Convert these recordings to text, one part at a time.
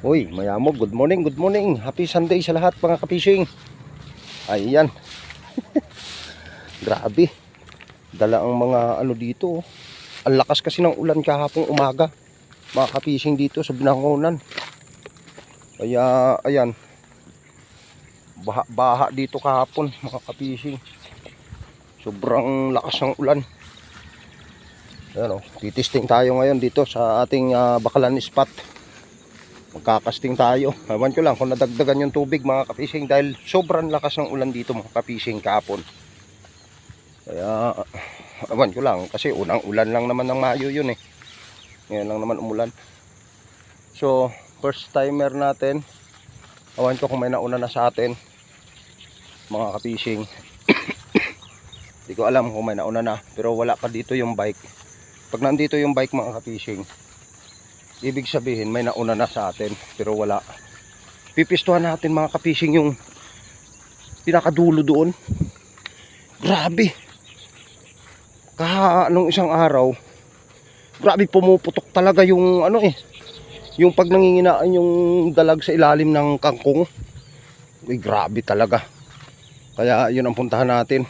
Uy, mayamog, good morning, good morning. Happy Sunday sa lahat mga kapishing. Ayan. Grabe. Dala ang mga ano dito. Ang lakas kasi ng ulan kahapong umaga. Mga kapishing dito sa Binangonan. Kaya, ayan. Baha dito kahapon mga kapishing. Sobrang lakas ng ulan. Ayan o, titisting tayo ngayon dito sa ating bakalan spot. Magkakasting tayo. Ewan ko lang kung nadagdagan yung tubig mga kapishing dahil sobrang lakas ng ulan dito mga kapishing kahapon. Kaya ewan ko lang kasi unang ulan lang naman ng Mayo yun eh. Ngayon lang naman umulan. So first timer natin. Ewan ko kung may nauna na sa atin mga kapishing. Hindi ko alam kung may nauna na pero wala pa dito yung bike. Pag nandito yung bike mga kapishing, ibig sabihin may nauna na sa atin pero wala. Pipistuhan natin mga kapishing yung pinakadulo doon. Grabe. Nung isang araw, grabe pumuputok talaga yung ano eh. Yung pag nanginginaan yung dalag sa ilalim ng kangkong. Uy, grabe talaga. Kaya yun ang puntahan natin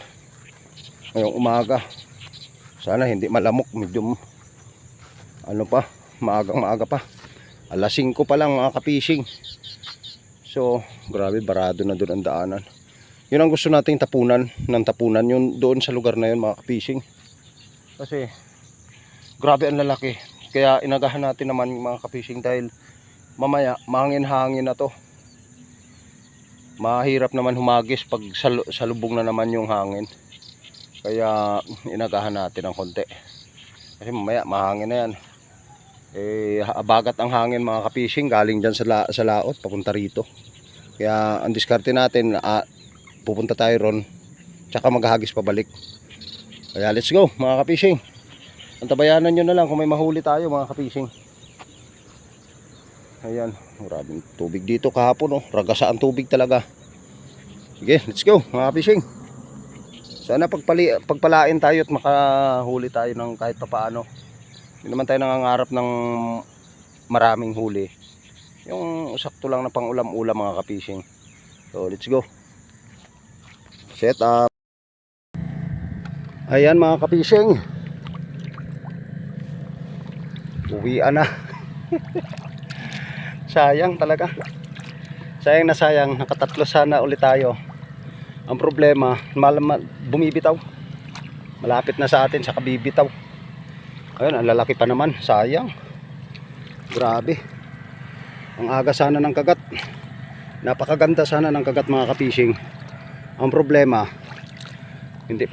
ngayong umaga. Sana hindi malamok, medium ano pa, maaga pa. Alas 5 pa lang mga kapishing. So, grabe, barado na doon ang daanan. Yun ang gusto nating tapunan, yun doon sa lugar na yun mga kapishing. Kasi, grabe ang lalaki. Kaya inagahan natin naman mga kapishing dahil mamaya, mahangin-hangin na to. Mahirap naman humagis pag salubong na naman yung hangin. Kaya, inagahan natin ng konti. Kasi mamaya, mahangin na yan. Abagat ang hangin mga kapishing galing dyan sa laot papunta rito. Kaya ang diskarte natin pupunta tayo ron tsaka maghahagis pabalik. Kaya let's go mga kapishing. Antabayanan nyo na lang kung may mahuli tayo mga kapishing. Ayan, maraming tubig dito kahapon oh. Ragasa ang tubig talaga. Sige, let's go mga kapishing. Sana pagpalain tayo at makahuli tayo ng kahit papaano. Hindi naman tayo nangangarap ng maraming huli. Yung sakto lang na pang ulam-ulam mga kapishing. So let's go. Set up. Ayan mga kapishing. Uwian na. Sayang talaga. Sayang na sayang. Nakatatlo sana ulit tayo. Ang problema, bumibitaw. Malapit na sa atin sa kabibitaw. Ayun, ang lalaki pa naman. Sayang. Grabe. Ang aga sana ng kagat. Napakaganda sana ng kagat mga kapishing. Ang problema, hindi